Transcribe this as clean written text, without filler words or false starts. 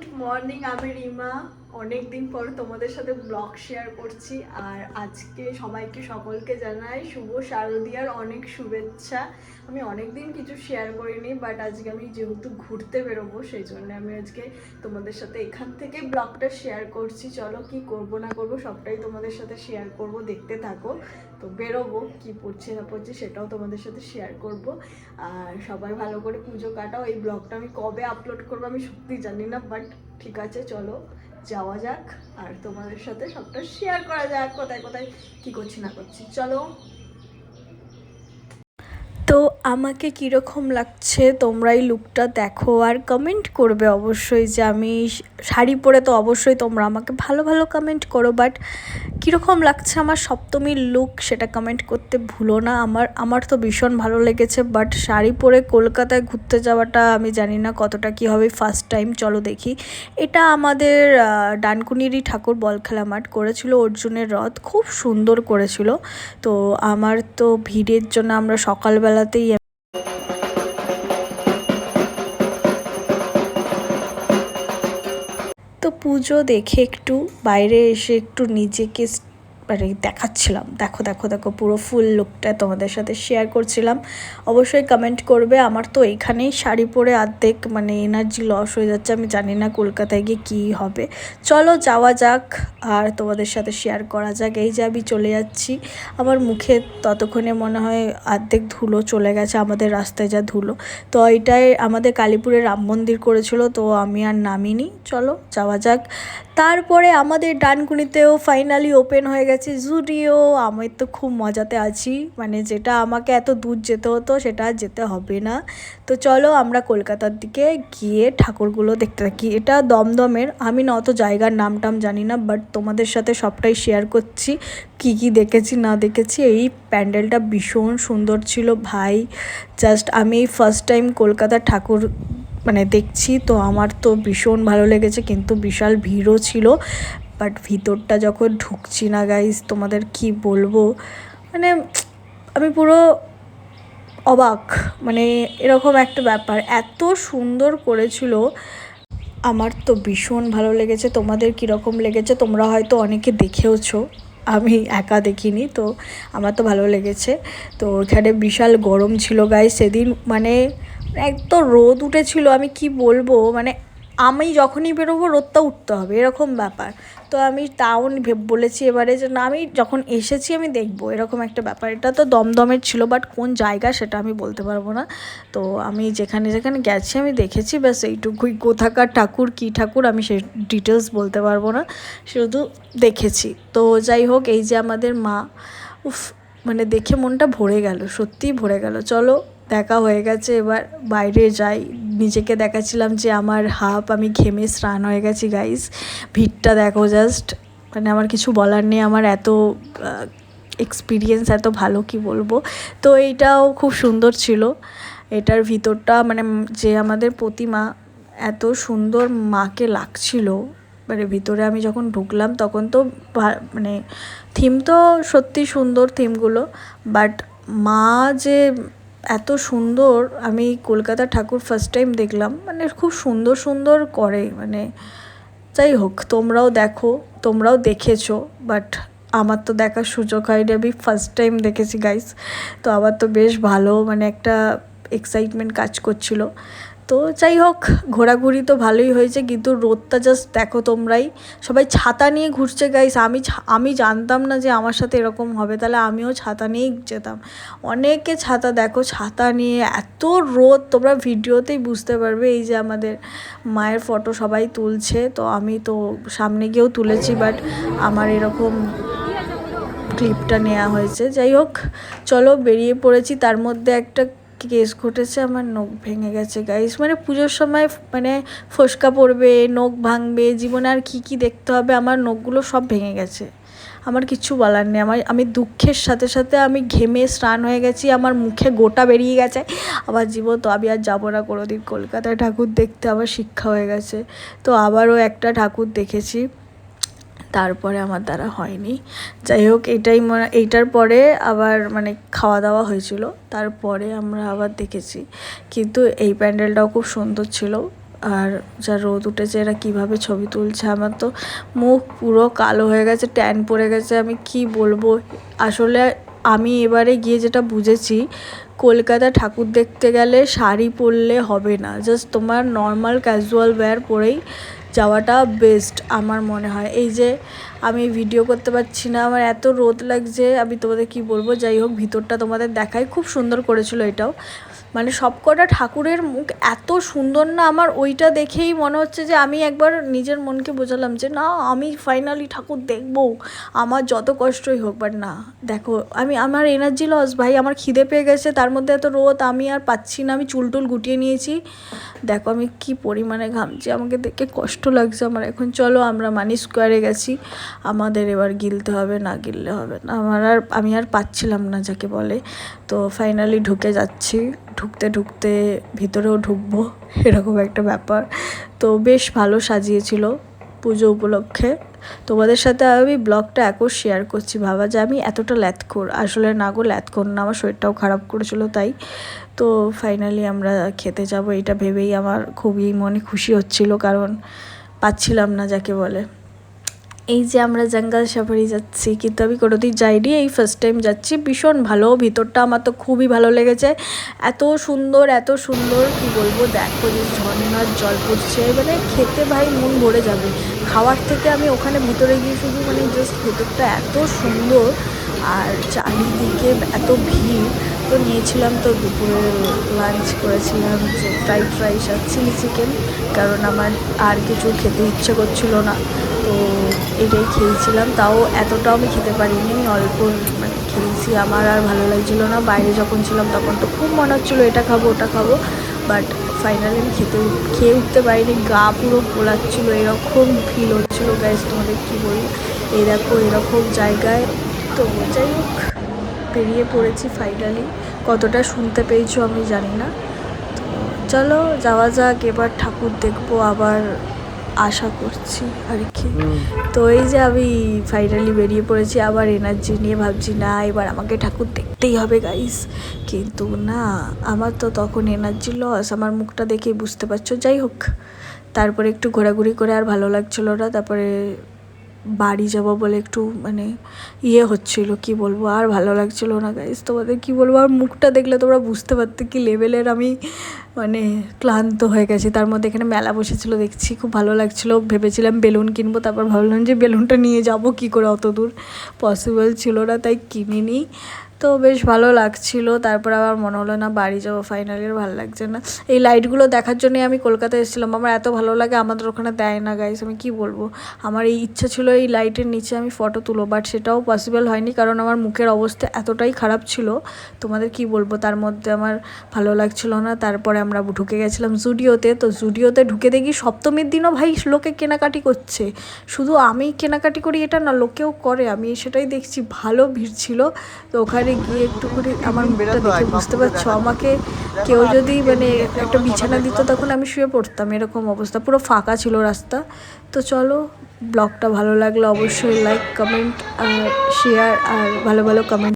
Good morning, আমি রিমা। অনেক দিন পর তোমাদের সাথে ব্লগ শেয়ার করছি। আর আজকে সকলকে জানাই শুভ শারদীয়ার অনেক শুভেচ্ছা। আমি অনেক দিন কিছু শেয়ার করিনি, বাট আজকে আমি যেহেতু ঘুরতে বেরোবো সেই জন্য আমি আজকে তোমাদের সাথে এখান থেকে ব্লগটা শেয়ার করছি। চলো, কি করব না করব সবটাই তোমাদের সাথে শেয়ার করব, দেখতে থাকো। তো বেরোবো, কি পড়ছে না পড়ছে সেটাও তোমাদের সাথে শেয়ার করব। আর সবাই ভালো করে পুজো কাটাও। এই ব্লগটা আমি কবে আপলোড করবো আমি সত্যি জানি না, বাট ঠিক আছে, চলো যাওয়া যাক আর তোমাদের সাথে সবটা শেয়ার করা যাক, কোথায় কোথায় কি করছি না করছি। চলো। তো আমাকে কীরকম লাগছে তোমরা এই লুকটা দেখো আর কমেন্ট করবে অবশ্যই। যে আমি শাড়ি পরে তো অবশ্যই তোমরা আমাকে ভালো ভালো কমেন্ট করো, বাট কীরকম লাগছে আমার সপ্তমীর লুক সেটা কমেন্ট করতে ভুলো না। আমার তো ভীষণ ভালো লেগেছে, বাট শাড়ি পরে কলকাতায় ঘুরতে যাওয়াটা আমি জানি না কতটা কী হবে। ফার্স্ট টাইম, চলো দেখি। এটা আমাদের ডানকুনিরই ঠাকুর বলখেলা মাঠ করেছিল অর্জুনের রথ, খুব সুন্দর করেছিল। তো আমার তো ভিড়ের জন্য আমরা সকালবেলাতেই তো পুজো দেখে একটু বাইরে এসে একটু নিজেকে মানে দেখাচ্ছিলাম। দেখো দেখো দেখো পুরো ফুল লুকটা তোমাদের সাথে শেয়ার করছিলাম। অবশ্যই কমেন্ট করবে। আমার তো এইখানেই শাড়ি পরে অর্ধেক মানে এনার্জি লস হয়ে যাচ্ছে, আমি জানি না কলকাতায় গিয়ে কী হবে। চলো যাওয়া যাক আর তোমাদের সাথে শেয়ার করা যাক। এই যে আমি চলে যাচ্ছি, আমার মুখে ততক্ষণে মনে হয় অর্ধেক ধুলো চলে গেছে, আমাদের রাস্তায় যা ধুলো। তো এটাই আমাদের কালীপুরে রাম মন্দির করেছিল, তো আমি আর নামিনি। চলো যাওয়া যাক। তারপরে আমাদের ডানকুনিতেও ফাইনালি ওপেন হয়ে গেছে জুডিও। আমি তো খুব মজাতে আছি, মানে যেটা আমাকে এত দূর যেতে হতো সেটা আর যেতে হবে না। তো চলো আমরা কলকাতার দিকে গিয়ে ঠাকুরগুলো দেখতে থাকি। এটা দমদমের, আমি না অত জায়গার নাম টাম জানি না, বাট তোমাদের সাথে সবটাই শেয়ার করছি কি কি দেখেছি না দেখেছি। এই প্যান্ডেলটা ভীষণ সুন্দর ছিল ভাই। জাস্ট আমি এই ফার্স্ট টাইম কলকাতার ঠাকুর মানে দেখছি, তো আমার তো ভীষণ ভালো লেগেছে, কিন্তু বিশাল ভিড়ও ছিল। বাট ভিতরটা যখন ঢুকছি না গাইস, তোমাদের কি বলবো, মানে আমি পুরো অবাক, মানে এরকম একটা ব্যাপার, এত সুন্দর করেছিল। আমার তো ভীষণ ভালো লেগেছে। তোমাদের কীরকম লেগেছে? তোমরা হয়তো অনেকে দেখেওছো, আমি একা দেখিনি। তো আমার তো ভালো লেগেছে। তো এখানে বিশাল গরম ছিল গাইস সেদিন, মানে একদম রোদ উঠেছিল, আমি কি বলবো, মানে আমি যখনই বেরোবো রোদটা উঠতে হবে এরকম ব্যাপার। তো আমি তাও বলেছি এবারে যে না, আমি যখন এসেছি আমি দেখবো, এরকম একটা ব্যাপার। এটা তো দমদমের ছিল, বাট কোন জায়গা সেটা আমি বলতে পারবো না। তো আমি যেখানে যেখানে গেছি আমি দেখেছি, ব্যাস এইটুকুই। কোথাকার ঠাকুর কী ঠাকুর আমি সে ডিটেলস বলতে পারবো না, শুধু দেখেছি। তো যাই হোক, এই যে আমাদের মা, উফ, মানে দেখে মনটা ভরে গেল, সত্যিই ভরে গেল। চলো দেখা হয়ে গেছে, এবার বাইরে যাই। নিজেকে দেখাচ্ছিলাম যে আমার হাফ, আমি ঘেমে স্নান হয়ে গেছি গাইস। ভিড়টা দেখো জাস্ট, মানে আমার কিছু বলার নেই। আমার এত এক্সপিরিয়েন্স এত ভালো, কি বলবো। তো এইটাও খুব সুন্দর ছিল। এটার ভিতরটা মানে যে আমাদের প্রতিমা, এত সুন্দর মাকে লাগছিল। মানে ভিতরে আমি যখন ঢুকলাম তখন তো মানে থিম তো সত্যি সুন্দর থিমগুলো, বাট মা যে এত সুন্দর, আমি কলকাতা ঠাকুর ফার্স্ট টাইম দেখলাম, মানে খুব সুন্দর সুন্দর করে। মানে যাই হোক, তোমরাও দেখো, তোমরাও দেখেছো, বাট আমার তো দেখার সুযোগ হয়নি, আমি ফার্স্ট টাইম দেখেছি গাইস। তো আমার তো বেশ ভালো, মানে একটা এক্সাইটমেন্ট কাজ করছিল। তো যাই হোক, ঘোরাঘুরি তো ভালোই হয়েছে, কিন্তু রোদটা জাস্ট দেখো তোমরাই। সবাই ছাতা নিয়ে ঘুরছে গাইস। আমি জানতাম না যে আমার সাথে এরকম হবে, তাহলে আমিও ছাতা নিয়েই যেতাম। অনেকে ছাতা, দেখো ছাতা নিয়ে, এত রোদ, তোমরা ভিডিওতেই বুঝতে পারবে। এই যে আমাদের মায়ের ফটো সবাই তুলছে, তো আমি তো সামনে গিয়েও তুলেছি, বাট আমার এরকম ক্লিপটা নেওয়া হয়েছে। যাই হোক, চলো বেরিয়ে পড়েছি। তার মধ্যে একটা কেস ঘটেছে, আমার নখ ভেঙে গেছে গাইস। মানে পুজোর সময় মানে ফোসকা পড়বে, নখ ভাঙবে, জীবনে আর কি কি দেখতে হবে, আমার নখগুলো সব ভেঙে গেছে। আমার কিচ্ছু বলার নেই। আমি দুঃখের সাথে সাথে আমি ঘেমে স্নান হয়ে গেছি, আমার মুখে গোটা বেরিয়ে গেছে। আবার জীবন তো আমি আর যাবো না কোনোদিন কলকাতায় ঠাকুর দেখতে, আমার শিক্ষা হয়ে গেছে। তো আবারও একটা ঠাকুর দেখেছি, তারপরে আমার দ্বারা হয়নি। যাই হোক, এইটার পরে আবার মানে খাওয়া দাওয়া হয়েছিল, তারপরে আমরা আবার দেখেছি। কিন্তু এই প্যান্ডেলটাও খুব সুন্দর ছিল। আর যা রোদ উঠেছে এরা কীভাবে ছবি তুলছে। আমার তো মুখ পুরো কালো হয়ে গেছে, ট্যান পড়ে গেছে। আমি কি বলবো, আসলে আমি এবারে গিয়ে যেটা বুঝেছি, কলকাতা ঠাকুর দেখতে গেলে শাড়ি পরলে হবে না, জাস্ট তোমার নর্মাল ক্যাজুয়াল ওয়্যার পরেই যাওয়াটা বেস্ট আমার মনে হয়। এই যে আমি ভিডিও করতে পারছি না, আমার এত রোদ লাগছে, আমি তোমাদের কি বলবো। যাই হোক, ভিতরটা তোমাদের দেখাই, খুব সুন্দর করেছিল এটাও। মানে সবকটা ঠাকুরের মুখ এত সুন্দর না, আমার ওইটা দেখেই মনে হচ্ছে যে আমি একবার নিজের মনকে বোঝালাম যে না, আমি ফাইনালি ঠাকুর দেখবো, আমার যত কষ্টই হোক। বাট না, দেখো আমার এনার্জি লস ভাই, আমার খিদে পেয়ে গেছে, তার মধ্যে এত রোদ, আমি আর পাচ্ছি না। আমি চুল টুল গুটিয়ে নিয়েছি, দেখো আমি কি পরিমাণে ঘামছি, আমাকে দেখে কষ্ট লাগছে আমার এখন। চলো আমরা মানি স্কোয়ারে গেছি, আমাদের এবার গিলতে হবে, না গিললে হবে না। আমি আর পাচ্ছিলাম না যাকে বলে। তো ফাইনালি ঢুকে যাচ্ছি, ঢুকতে ঢুকতে ভিতরেও ঢুকবো, এরকম একটা ব্যাপার। তো বেশ ভালো সাজিয়েছিল পুজো উপলক্ষে। তোমাদের সাথে আমি ব্লগটা একও শেয়ার করছি, ভাবা যে আমি এতটা ল্যাথখোর, আসলে না গো ল্যাথখোর না, আমার শরীরটাও খারাপ করেছিল তাই। তো ফাইনালি আমরা খেতে যাব, এটা ভেবেই আমার খুবই মনে খুশি হচ্ছিল, কারণ পাচ্ছিলাম না যাকে বলে। এই যে আমরা জঙ্গল সাফারি যাচ্ছি, কিন্তু আমি কোনোদিন যাইনি, এই ফার্স্ট টাইম যাচ্ছি। ভীষণ ভালো, ভিতরটা আমার তো খুবই ভালো লেগেছে, এত সুন্দর এত সুন্দর, কি বলবো। দেখো যে ঝর্ণার জল পড়ছে, মানে খেতে ভাই মন ভরে যাবে। খাওয়ার থেকে আমি ওখানে ভিতরে গিয়ে শুধু মানে জাস্ট ভেতরটা এত সুন্দর, আর চারিদিকে এত ভিড়। তো নিয়েছিলাম, তো দুপুরে লাঞ্চ করেছিলাম যে ফ্রাইড রাইস আর চিলি চিকেন, কারণ আমার আর কিছু খেতে ইচ্ছে করছিল না, তো এটাই খেয়েছিলাম। তাও এতটাও আমি খেতে পারিনি, অল্প মানে খেয়েছি, আমার আর ভালো লাগছিলো না। বাইরে যখন ছিলাম তখন তো খুব মনে হচ্ছিলো এটা খাবো ওটা খাবো, বাট ফাইনালি আমি খেয়ে উঠতে পারিনি, গা পুরো গোলাচ্ছিলো, এরকম ফিল হচ্ছিলো গাইস, তোমাদের কী বলি। এই দেখো এরকম জায়গায়, তো যাই হোক বেরিয়ে পড়েছি ফাইনালি। কতটা শুনতে পেয়েছো আমি জানি না। তো চলো যাওয়া যাক, এবার ঠাকুর দেখবো আবার আশা করছি আর কি। তো এই যে আমি ফাইনালি বেরিয়ে পড়েছি, আবার এনার্জি নিয়ে ভাবছি না এবার আমাকে ঠাকুর দেখতেই হবে গাইস, কিন্তু না, আমার তো তখন এনার্জি লস, আমার মুখটা দেখেই বুঝতে পারছো। যাই হোক, তারপরে একটু ঘোরাঘুরি করে আর ভালো লাগছিলো না, তারপরে বাড়ি যাবো বলে একটু মানে হচ্ছিলো, কি বলবো, আর ভালো লাগছিলো না গাইস, তোমাদের কি বলবো। আর মুখটা দেখলে তোমরা বুঝতে পারতে কি লেভেলের আমি মানে ক্লান্ত হয়ে গেছি। তার মধ্যে এখানে মেলা বসেছিল দেখছি, খুব ভালো লাগছিলো, ভেবেছিলাম বেলুন কিনবো, তারপর ভাবলাম যে বেলুনটা নিয়ে যাব কি করে, অত দূর পসিবল ছিল না, তাই কিনিনি। তো বেশ ভালো লাগছিলো, তারপর আবার মনে হলো না বাড়ি যাবো ফাইনালি, আর ভালো লাগছে না। এই লাইটগুলো দেখার জন্যই আমি কলকাতায় এসেছিলাম, আমার এত ভালো লাগে, আমাদের ওখানে দেয় না গাইস, আমি কি বলবো। আমার এই ইচ্ছা ছিল এই লাইটের নিচে আমি ফটো তুলো, বাট সেটাও পসিবল হয়নি, কারণ আমার মুখের অবস্থা এতটাই খারাপ ছিল, তোমাদের কি বলবো। তার মধ্যে আমার ভালো লাগছিল না। তারপরে আমরা ঢুকে গেছিলাম জুডিওতে, তো জুডিওতে ঢুকে দেখি সপ্তমীর দিনও ভাই লোকে কেনাকাটি করছে, শুধু আমি কেনাকাটি করি এটা না, লোকেও করে, আমি সেটাই দেখছি, ভালো ভিড় ছিল। তো ওখানে গিয়ে একটু করে আমার মুখটা দেখে বুঝতে পারছো, আমাকে কেউ যদি মানে একটা বিছানা দিত তখন আমি শুয়ে পড়তাম, এরকম অবস্থা, পুরো ফাঁকা ছিল রাস্তা। তো চলো, ব্লগটা ভালো লাগলে অবশ্যই লাইক কমেন্ট আর শেয়ার, আর ভালো ভালো কমেন্ট